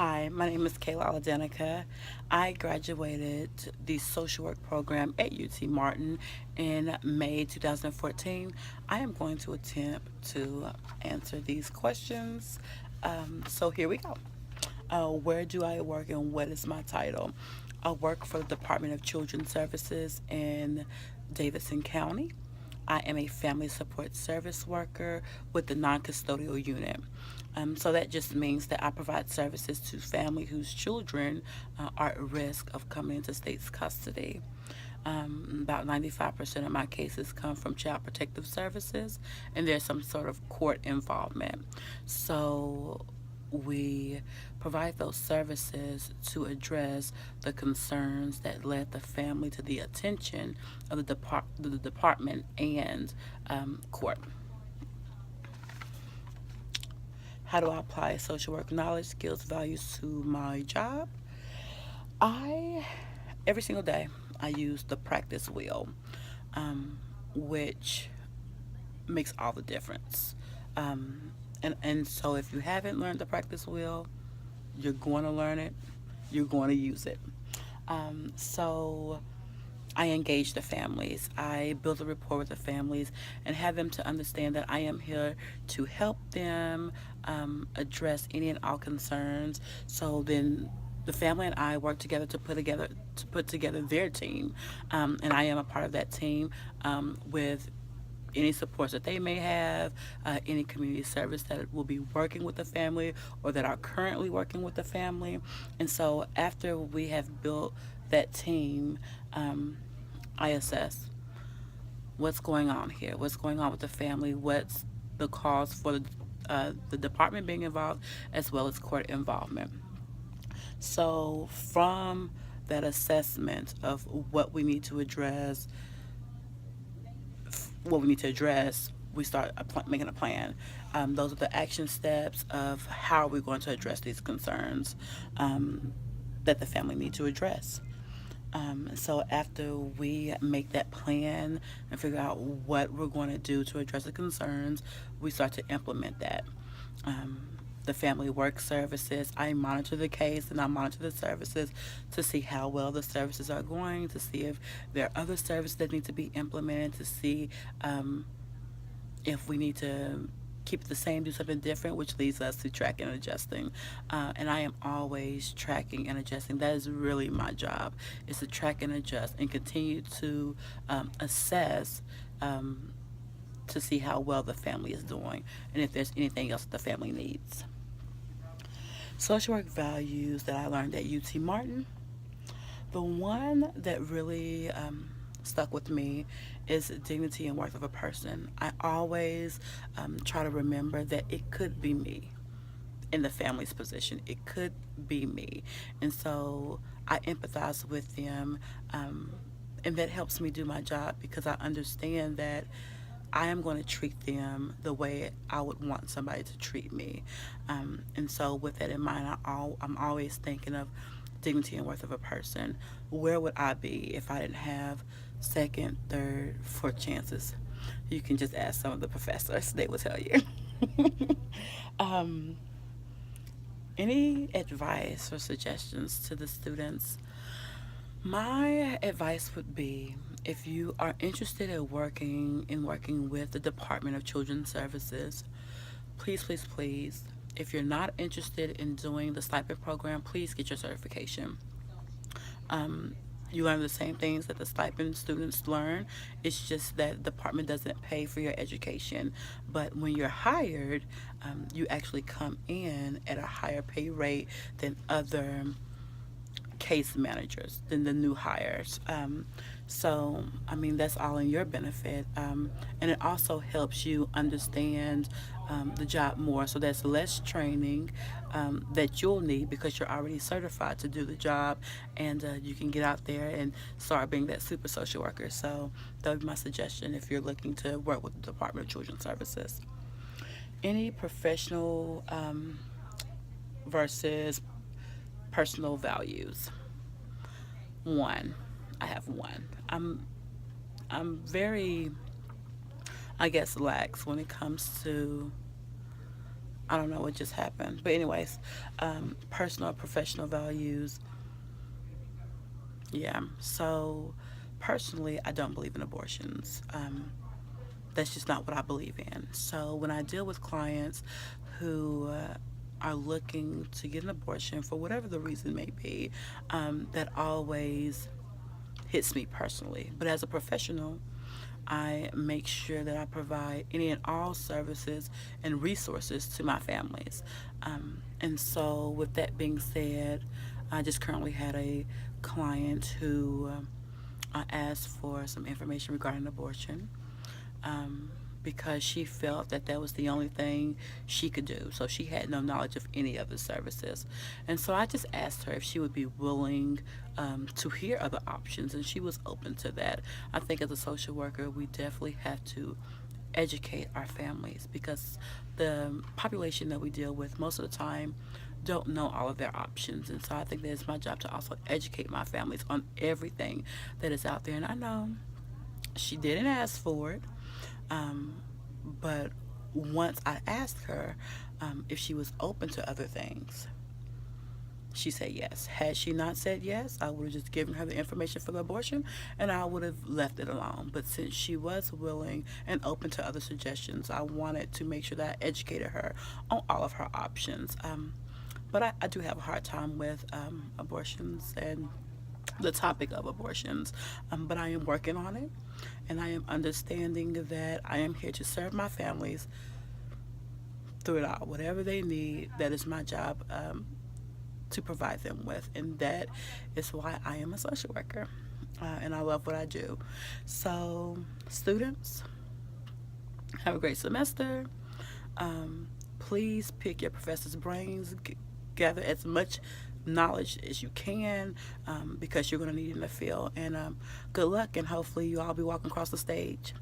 Hi, my name is Kayla Aldenica. I graduated the social work program at UT Martin in May 2014. I am going to attempt to answer these questions. So here we go. Where do I work and what is my title? I work for the Department of Children's Services in Davidson County. I am a family support service worker with the non custodial unit. So that just means that I provide services to family whose children are at risk of coming into state's custody. About 95% of my cases come from Child Protective Services, and there's some sort of court involvement. So we provide those services to address the concerns that led the family to the attention of the department and court. How do I apply social work knowledge, skills, values to my job? I, every single day, I use the practice wheel, which makes all the difference. And so if you haven't learned the practice wheel, you're going to learn it, you're going to use it. So I engage the families. I build a rapport with the families and have them to understand that I am here to help them address any and all concerns. So then the family and I work together to put together their team, and I am a part of that team with any supports that they may have, any community service that will be working with the family or that are currently working with the family. And so after we have built that team, I assess what's going on here, what's going on with the family, what's the cause for the department being involved, as well as court involvement. So from that assessment of what we need to address, we start making a plan. Those are the action steps of how we're going to address these concerns that the family need to address. So after we make that plan and figure out what we're going to do to address the concerns, we start to implement that. The family work services, I monitor the case and I monitor the services to see how well the services are going, to see if there are other services that need to be implemented, to see if we need to keep it the same, do something different, which leads us to tracking and adjusting. And I am always tracking and adjusting. That is really my job, is to track and adjust and continue to assess to see how well the family is doing and if there's anything else that the family needs. Social work values that I learned at UT Martin. The one that really stuck with me is dignity and worth of a person. I always try to remember that it could be me in the family's position. It could be me. And so I empathize with them, and that helps me do my job because I understand that I am going to treat them the way I would want somebody to treat me. And so, with that in mind, I'm always thinking of dignity and worth of a person. Where would I be if I didn't have second, third, fourth chances? You can just ask some of the professors, they will tell you. um, any advice or suggestions to the students? My advice would be if you are interested in working with the Department of Children's Services, please, please, please, if you're not interested in doing the stipend program, please get your certification. Um, you learn the same things that the stipend students learn. It's just that the department doesn't pay for your education. But when you're hired, you actually come in at a higher pay rate than other case managers than the new hires. So, I mean, that's all in your benefit. And it also helps you understand the job more. So, there's less training that you'll need because you're already certified to do the job. And you can get out there and start being that super social worker. So, that would be my suggestion if you're looking to work with the Department of Children's Services. Any professional versus personal values. One, I have one. I'm very, I guess, lax when it comes to I don't know what just happened. But, anyways, personal and professional values. Yeah. So, personally, I don't believe in abortions. That's just not what I believe in. So, when I deal with clients who are looking to get an abortion for whatever the reason may be, that always hits me personally. But as a professional, I make sure that I provide any and all services and resources to my families. And so, with that being said, I just currently had a client who asked for some information regarding abortion, um, because she felt that that was the only thing she could do. So she had no knowledge of any of the services. And so I just asked her if she would be willing to hear other options, and she was open to that. I think as a social worker, we definitely have to educate our families because the population that we deal with most of the time don't know all of their options. And so I think that it's my job to also educate my families on everything that is out there. And I know she didn't ask for it, um, but once I asked her if she was open to other things, she said yes. Had she not said yes, I would have just given her the information for the abortion and I would have left it alone. But since she was willing and open to other suggestions, I wanted to make sure that I educated her on all of her options. But I do have a hard time with abortions and the topic of abortions. But I am working on it, and I am understanding that I am here to serve my families through it all. Whatever they need, that is my job to provide them with, and that is why I am a social worker. And I love what I do. So, students, have a great semester. Please pick your professor's brains, gather as much knowledge as you can, because you're going to need it in the field. And good luck, and hopefully, you all be walking across the stage.